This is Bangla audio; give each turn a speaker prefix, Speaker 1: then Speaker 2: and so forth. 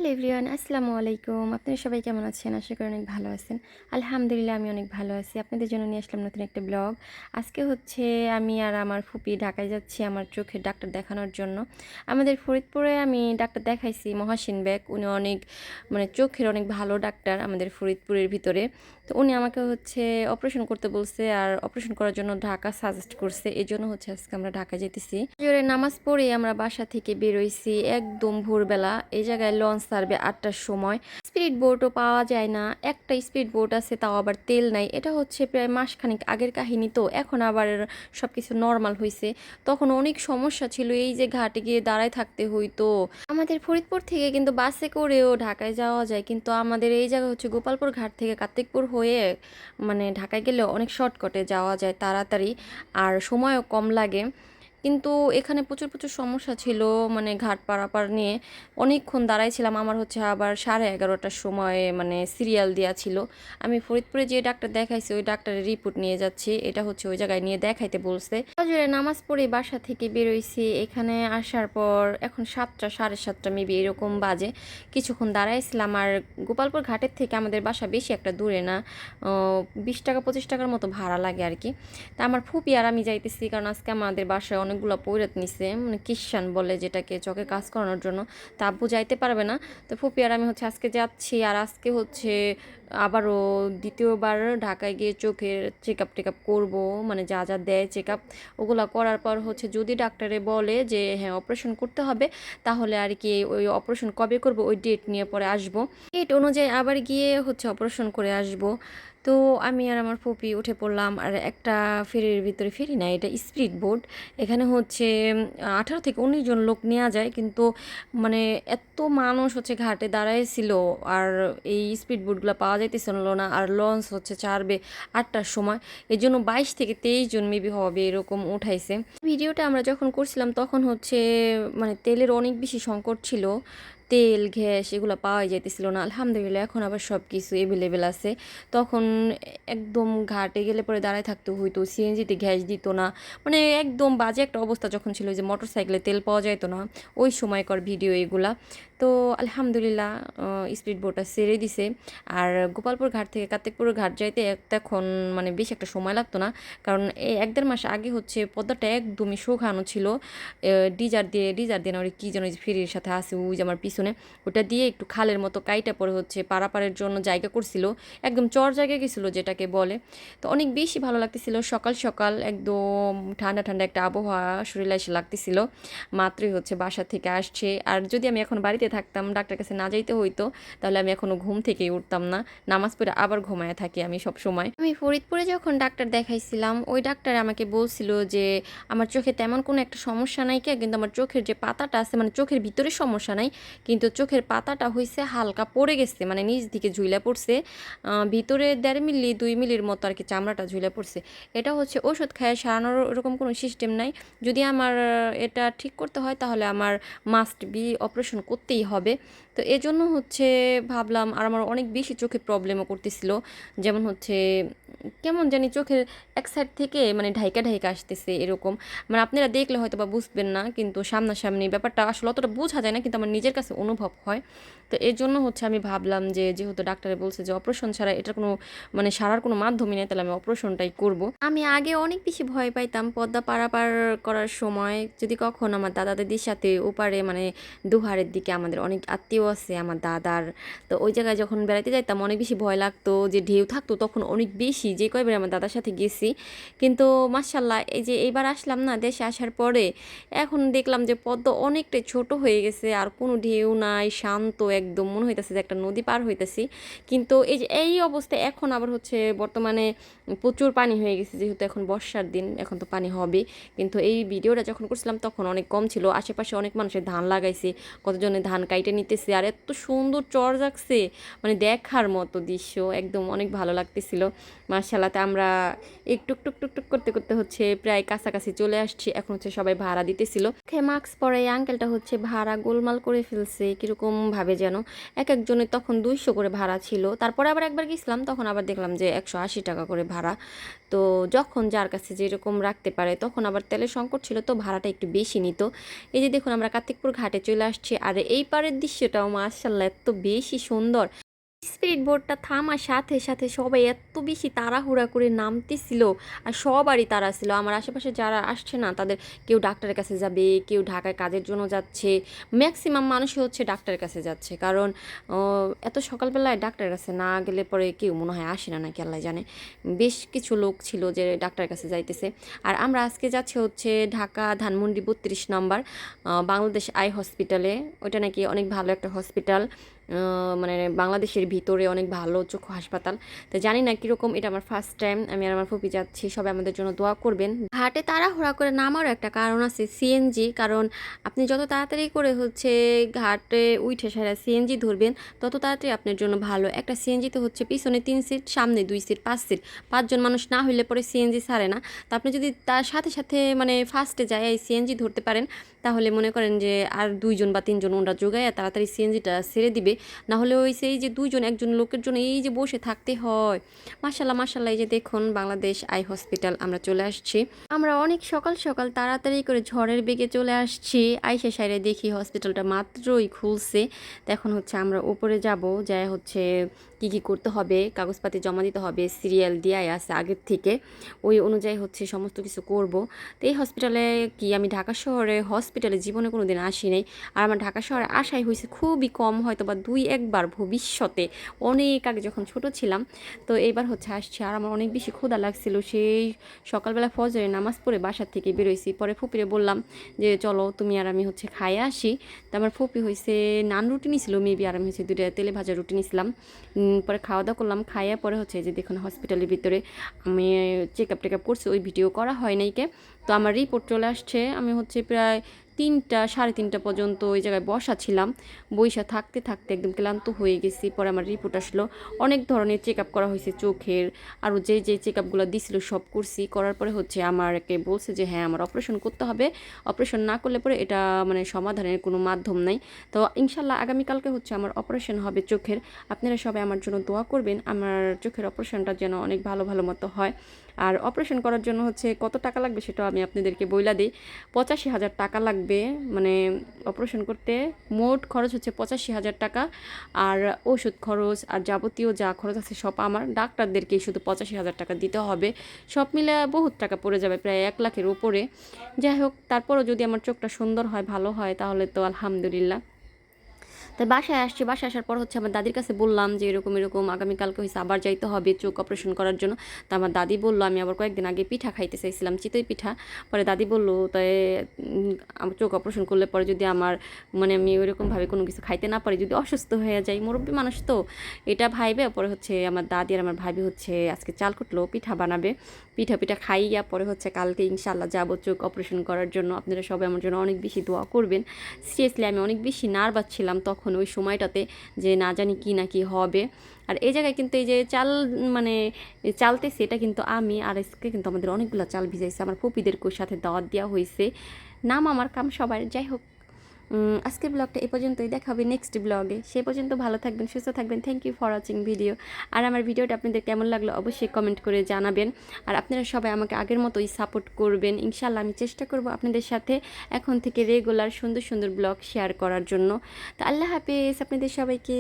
Speaker 1: হ্যালো এভরিওয়ান, আসসালামু আলাইকুম। আপনারা সবাই কেমন আছেন? আশা করি অনেক ভালো আছেন। আলহামদুলিল্লাহ আমি অনেক ভালো আছি। আপনাদের জন্য নিয়ে আসলাম নতুন একটা ব্লগ। আজকে হচ্ছে আমি আর আমার ফুপি ঢাকায় যাচ্ছি আমার চোখের ডাক্তার দেখানোর জন্য। আমাদের ফরিদপুরে আমি ডাক্তার দেখাইছি মহাসিন বেগ। উনি অনেক চোখের অনেক ভালো ডাক্তার আমাদের ফরিদপুরের ভিতরে। তো উনি আমাকে হচ্ছে অপারেশন করতে বলছে আর অপারেশন করার জন্য ঢাকা সাজেস্ট করছে। এজন্য হচ্ছে আজকে আমরা ঢাকা যেতেছি। ফজরের নামাজ পড়ে আমরা বাসা থেকে বেরোইছি একদম ভোরবেলা। এই জায়গায় লঞ্চ ছাড়বে 8টার সময়। স্পিড বোটও পাওয়া যায় না, একটা স্পিড বোট আছে তাও আবার তেল নাই। এটা হচ্ছে প্রায় মাসখানেক আগের কাহিনী, তো এখন আবার সবকিছু নর্মাল হয়েছে। তখন অনেক সমস্যা ছিল, এই যে ঘাটে গিয়ে দাঁড়ায় থাকতে হইতো। আমাদের ফরিদপুর থেকে কিন্তু বাসে করেও ঢাকায় যাওয়া যায়, কিন্তু আমাদের এই জায়গা হচ্ছে গোপালপুর ঘাট থেকে কার্তিকপুর হয়ে ঢাকায় গেলে অনেক শর্টকাটে যাওয়া যায় তাড়াতাড়ি, আর সময়ও কম লাগে। কিন্তু এখানে প্রচুর প্রচুর সমস্যা ছিল, ঘাট পারাপার নিয়ে অনেকক্ষণ দাঁড়াইছিলাম। আমার হচ্ছে আবার 11:30টার সময় সিরিয়াল দেওয়া ছিল। আমি ফরিদপুরে যে ডাক্তার দেখাইছি ওই ডাক্তারের রিপোর্ট নিয়ে যাচ্ছি, এটা হচ্ছে ওই জায়গায় নিয়ে দেখাইতে বলছে। ফজরে নামাজ পড়ে বাসা থেকে বেরোইছি। এখানে আসার পর এখন 7টা 7:30 মেবি এরকম বাজে। কিছুক্ষণ দাঁড়াইছিলাম। আর গোপালপুর ঘাটের থেকে আমাদের বাসা বেশি একটা দূরে না, 20 টাকা 25 টাকার মতো ভাড়া লাগে আর কি। তা আমার ফুপি আর আমি যাইতেছি, কারণ আজকে আমাদের বাসায় অনেকগুলো পৈরাত নিছে, কিষান বলে যেটাকে, চকে কাজ করানোর জন্য। তা আব্বু যাইতে পারবে না, তো ফুপি আর আমি হচ্ছে আজকে যাচ্ছি। আর আজকে হচ্ছে আবারও দ্বিতীয়বার ঢাকায় গিয়ে চোখের চেক আপ করবো, যা যা দেয় চেক আপ ওগুলো করার পর হচ্ছে যদি ডাক্তারে বলে যে হ্যাঁ অপারেশন করতে হবে, তাহলে আর কি ওই অপারেশন কবে করব ওই ডেট নিয়ে পরে আসবো। ডেট অনুযায়ী আবার গিয়ে হচ্ছে অপারেশন করে আসবো। তো আমি আর আমার ফুপি উঠে পড়লাম। আর একটা ফেরির ভিতরে, ফেরি না এটা স্পিড বোট, এখানে হচ্ছে 18 থেকে 19 জন লোক নেওয়া যায়, কিন্তু মানে এত মানুষ হচ্ছে ঘাটে দাঁড়াইছিল, আর এই স্পিড বোটগুলো পাওয়া যাইতেছিল না। আর লঞ্চ হচ্ছে ছাড়বে 8টার সময়, এই জন্য 22 থেকে 23 জন মেবি হবে এরকম উঠাইছে। ভিডিওটা আমরা যখন করছিলাম তখন হচ্ছে তেলের অনেক বেশি সংকট ছিল, তেল গ্যাস এগুলো পাওয়াই যাইতেছিল না। আলহামদুলিল্লাহ এখন আবার সব কিছু এভেলেবেল আছে। তখন একদম ঘাটে গেলে পরে দাঁড়ায় থাকতে হইতো, সিএনজিতে গ্যাস দিত না, একদম বাজে একটা অবস্থা যখন ছিল, যে মোটর সাইকেলে তেল পাওয়া যাইতো না, ওই সময়কার ভিডিও এগুলা। তো আলহামদুলিল্লাহ স্পিড বোটটা ছেড়ে দিছে। আর গোপালপুর ঘাট থেকে কার্তিকপুর ঘাট যাইতে তখন বেশি একটা সময় লাগতো না, কারণ এই 1-1.5 মাস আগে হচ্ছে পদ্মাটা একদমই শুকানো ছিল। ডিজার দিয়ে না, ওই কী যেন ফেরির সাথে আছে ওই যে আমার পিছনে, ওটা দিয়ে একটু খালের মতো কাইটা পরে হচ্ছে পারাপারের জন্য জায়গা করছিল, একদম চর জায়গা গেছিলো যেটাকে বলে। তো অনেক বেশি ভালো লাগতেছিল, সকাল সকাল একদম ঠান্ডা ঠান্ডা একটা আবহাওয়া শরীরে এসে লাগতেছিল। মাত্রই হচ্ছে বাসা থেকে আসছে। আর যদি আমি এখন বাড়িতে থাকতাম, ডাক্তার কাছে না যাইতে হইতো, তাহলে আমি এখনো ঘুম থেকেই উঠতাম না, নামাজ পড়ে আবার ঘুমায় থাকি আমি সব সময়। আমি ফরিদপুরে যখন ডাক্তার দেখাইছিলাম ওই ডাক্তার আমাকে বলছিল যে আমার চোখে তেমন কোনো একটা সমস্যা নাই, কিন্তু আমার চোখের যে পাতাটা আছে, চোখের ভিতরে সমস্যা নাই, কিন্তু চোখের পাতাটা হয়েছে হালকা পড়ে গেছে, নিচ দিকে ঝুলে পড়ছে, ভিতরে 1.5 মিলি 2 মিলির মতো আর কি চামড়াটা ঝুলে পড়ছে। এটা হচ্ছে ওষুধ খায় সারানোর এরকম কোনো সিস্টেম নাই। যদি আমার এটা ঠিক করতে হয় তাহলে আমার মাস্ট বি অপারেশন করতেই হবে। তো এজন্য হচ্ছে ভাবলাম। আর আমার অনেক বেশি চোখে প্রবলেমও করতেছিল, যেমন হচ্ছে কেমন জানি চোখের এক সাইড থেকে ঢাইকা ঢাইকা আসতেছে এরকম। আপনারা দেখলে হয়তো বা বুঝবেন না, কিন্তু সামনাসামনি ব্যাপারটা আসলে অতটা বোঝা যায় না, কিন্তু আমার নিজের কাছে অনুভব হয়। তো এর জন্য হচ্ছে আমি ভাবলাম যে যেহেতু ডাক্তারে বলছে যে অপারেশন ছাড়া এটার কোনো সারার কোনো মাধ্যমই নেই, তাহলে আমি অপারেশনটাই করব। আমি আগে অনেক বেশি ভয় পাইতাম পদ্মা পারাপার করার সময়, যদি কখন আমার দাদা দাদির সাথে ওপারে দুহারের দিকে আমাদের অনেক আত্মীয় আছে আমার দাদার, তো ওই জায়গায় যখন বেড়াতে যাইতাম অনেক বেশি ভয় লাগতো, যে ঢেউ থাকতো তখন অনেক বেশি, যে কয়বার আমার দাদার সাথে গেছি। কিন্তু মাশাল্লাহ এই যে এইবার আসলাম না দেশে আসার পরে, এখন দেখলাম যে পদ্মা অনেকটাই ছোট হয়ে গেছে, আর কোনো ঢেউ নাই, শান্ত একদম, মনে হইতেছে যে একটা নদী পার হইতেছি। কিন্তু এই যে এই অবস্থায় এখন আবার হচ্ছে বর্তমানে প্রচুর পানি হয়ে গেছে, যেহেতু এখন বর্ষার দিন, এখন তো পানি হবে। কিন্তু এই ভিডিওটা যখন করছিলাম তখন অনেক কম ছিল, আশেপাশে অনেক মানুষের ধান লাগাইছে, কতজনে ধান কাইটে নিতেছে, আর এত সুন্দর চর জাগছে, দেখার মতো দৃশ্য, একদম অনেক ভালো লাগতেছিল। মার্শাল্লাতে আমরা একটু টুক টুক টুক করতে করতে হচ্ছে প্রায় কাছাকাছি চলে আসছি। এখন হচ্ছে সবাই ভাড়া দিতেছিল, মাস্ক পরে এই আঙ্কেলটা হচ্ছে ভাড়া গোলমাল করে ফেলছে কিরকম ভাবে যেন। এক একজনের তখন 200 করে ভাড়া ছিল, তারপরে আবার একবার গেছিলাম তখন আবার দেখলাম যে 180 টাকা করে ভাড়া। তো যখন যার কাছে যেরকম রাখতে পারে, তখন আবার তেলের সংকট ছিল তো ভাড়াটা একটু বেশি নিত। এই যে দেখুন আমরা কার্তিকপুর ঘাটে চলে আসছি, আর এই পারের দৃশ্যটা বোর্ডটাও মাশাআল্লাহ এত বেশি সুন্দর। স্পিড বোটটা থামার সাথে সাথে সবাই এত বেশি তাড়াহুড়া করে নামতেছিল, আর সবারই তাড়া ছিল। আমার আশেপাশে যারা আসছে না তাদের কেউ ডাক্তারের কাছে যাবে, কেউ ঢাকায় কাজের জন্য যাচ্ছে, ম্যাক্সিমাম মানুষই হচ্ছে ডাক্তারের কাছে যাচ্ছে। কারণ এত সকালবেলায় ডাক্তারের কাছে না গেলে পরে কেউ মনে হয় আসে না, নাকি আল্লাহ জানে। বেশ কিছু লোক ছিল যে ডাক্তারের কাছে যাইতেছে। আর আমরা আজকে যাচ্ছি হচ্ছে ঢাকা ধানমন্ডি 32 নম্বর বাংলাদেশ আই হসপিটালে। ওটা নাকি অনেক ভালো একটা হসপিটাল, মানে বাংলাদেশের ভিতরে অনেক ভালো চক্ষু হাসপাতাল। তো জানি না কীরকম, এটা আমার ফার্স্ট টাইম। আমি আর আমার ফুপি যাচ্ছি, সবাই আমাদের জন্য দোয়া করবেন। ঘাটে তাড়াহুড়া করে নামারও একটা কারণ আছে, সিএনজি। কারণ আপনি যত তাড়াতাড়ি করে হচ্ছে ঘাটে উঠে সারা সিএনজি ধরবেন, তত তাড়াতাড়ি আপনার জন্য ভালো। একটা সিএনজিতে হচ্ছে পিছনে 3 সিট, সামনে 2 সিট, 5 সিট। 5 জন মানুষ না হইলে পরে সিএনজি ছাড়ে না। তো আপনি যদি তার সাথে সাথে মানে ফার্স্টে যায় এই সিএনজি ধরতে পারেন, তাহলে মনে করেন যে আর 2 জন বা 3 জন ওরা যোগায় তাড়াতাড়ি সিএনজিটা ছেড়ে দিবে। না হলে ওই সেই যে 2 জন একজন লোকের জন্য এই যে বসে থাকতে হয়। মাশাল্লাহ মাশাল্লাহ, এই যে দেখুন বাংলাদেশ আই হসপিটাল আমরা চলে আসছি। আমরা অনেক সকাল সকাল তাড়াতাড়ি করে ঝড়ের বেগে চলে আসছি। আইসা সাইরে দেখি হসপিটালটা মাত্রই খুলছে। তো এখন হচ্ছে আমরা উপরে যাব, যাই হচ্ছে কি কি করতে হবে, কাগজপাতি জমা দিতে হবে, সিরিয়াল দেওয়াই আছে আগের থেকে, ওই অনুযায়ী হচ্ছে সমস্ত কিছু করব। তো এই হসপিটালে কি, আমি ঢাকা শহরে হসপিটালে জীবনে কোনো দিন আসি নাই। আর আমার ঢাকা শহরে আসাই হয়েছে খুবই কম, হয়তো বা 2-1 বার ভবিষ্যতে, অনেক আগে যখন ছোট ছিলাম। তো এইবার হচ্ছে আসছি। আর আমার অনেক বেশি ক্ষুধা লাগছিল, সেই সকালবেলা ফজরে নামাজ পড়ে বাসার থেকে বেরোইছি। পরে ফুপিরে বললাম যে চলো তুমি আর আমি হচ্ছে খাইয়ে আসি। তো আমার ফুপি হয়েছে নান রুটি নিয়েছিল মেবি, আর আমি হচ্ছে 2টা তেলে ভাজা রুটি নিয়েছিলাম। পরে খাওয়া দাওয়া করলাম, খাইয়া পরে হচ্ছে যে দেখুন হসপিটালের ভিতরে আমি চেক আপ টেকআপ করছি, ওই ভিডিও করা হয় নাই কে। তো আমার রিপোর্ট চলে আসছে। আমি হচ্ছে প্রায় 3টা 3:30 পর্যন্ত ওই জায়গায় বসা ছিলাম। বইসা থাকতে থাকতে একদম ক্লান্ত হয়ে গেছি। পরে আমার রিপোর্ট আসলো। অনেক ধরনের চেক আপ করা হয়েছে চোখের, আরও যে চেক আপগুলো দিছিল সব করছি। করার পরে হচ্ছে আমাকে বলছে যে হ্যাঁ আমার অপারেশন করতে হবে, অপারেশন না করলে পরে এটা মানে সমাধানের কোনো মাধ্যম নাই। তো ইনশাল্লাহ আগামীকালকে হচ্ছে আমার অপারেশন হবে চোখের। আপনারা সবাই আমার জন্য দোয়া করবেন, আমার চোখের অপারেশনটা যেন অনেক ভালো ভালো মতো হয়। আর অপারেশন করার জন্য হচ্ছে কত টাকা লাগবে সেটাও আমি আপনাদেরকে বইলা দিই। 85,000 টাকা লাগবে, মানে অপারেশন করতে মোট খরচ হচ্ছে 85,000 টাকা। আর ওষুধ খরচ আর যাবতীয় যা খরচ আছে সব আমার, ডাক্তারদেরকেই শুধু 85,000 টাকা দিতে হবে। সব মিলে বহুত টাকা পড়ে যাবে, প্রায় 1 লাখের উপরে। যাই হোক, তারপরও যদি আমার চোখটা সুন্দর হয়, ভালো হয়, তাহলে তো আলহামদুলিল্লাহ। তাই বাসায় আসছি। বাসায় আসার পর হচ্ছে আমার দাদির কাছে বললাম যে এরকম এরকম আগামীকালকে হয়েছে আবার যাইতে হবে চোখ অপারেশন করার জন্য। তো আমার দাদি বললো, আমি আবার কয়েকদিন আগে পিঠা খাইতে চাইছিলাম, চিতই পিঠা। পরে দাদি বললো তাই আমার চোখ অপারেশন করলে পরে যদি আমার মানে আমি ওইরকমভাবে কোনো কিছু খাইতে না পারি, যদি অসুস্থ হয়ে যাই, মুরব্বী মানুষ তো, এটা ভাইবে। পরে হচ্ছে আমার দাদি আর আমার ভাবি হচ্ছে আজকে চাল কুটলো, পিঠা বানাবে। পিঠা খাইয়া পরে হচ্ছে কালকে ইনশাল্লাহ যাবো চোখ অপারেশন করার জন্য। আপনারা সবাই আমার জন্য অনেক বেশি দোয়া করবেন। সিরিয়াসলি আমি অনেক বেশি নার্ভাস ছিলাম তখন ওই সময়টাতে, যে না জানি কি না কি হবে। আর এই জায়গায় কিন্তু এই যে চাল মানে চালতেছে, এটা কিন্তু আমি, আর আজকে কিন্তু আমাদের অনেকগুলো চাল ভিজাইছে, আমার ফুপিদেরকেও সাথে দাওয়াত দেওয়া হয়েছে। নাম আমার কাম সবার। যাই হোক, আজকের ব্লগটা এ পর্যন্তই, দেখা হবে নেক্সট ব্লগে। সে পর্যন্ত ভালো থাকবেন, সুস্থ থাকবেন। Thank you for watching video. আর আমার ভিডিওটা আপনাদের কেমন লাগলো অবশ্যই কমেন্ট করে জানাবেন। আর আপনারা সবাই আমাকে আগের মতোই সাপোর্ট করবেন। ইনশাল্লাহ আমি চেষ্টা করব আপনাদের সাথে এখন থেকে রেগুলার সুন্দর সুন্দর ব্লগ শেয়ার করার জন্য। তো আল্লাহ হাফেজ আপনাদের সবাইকে।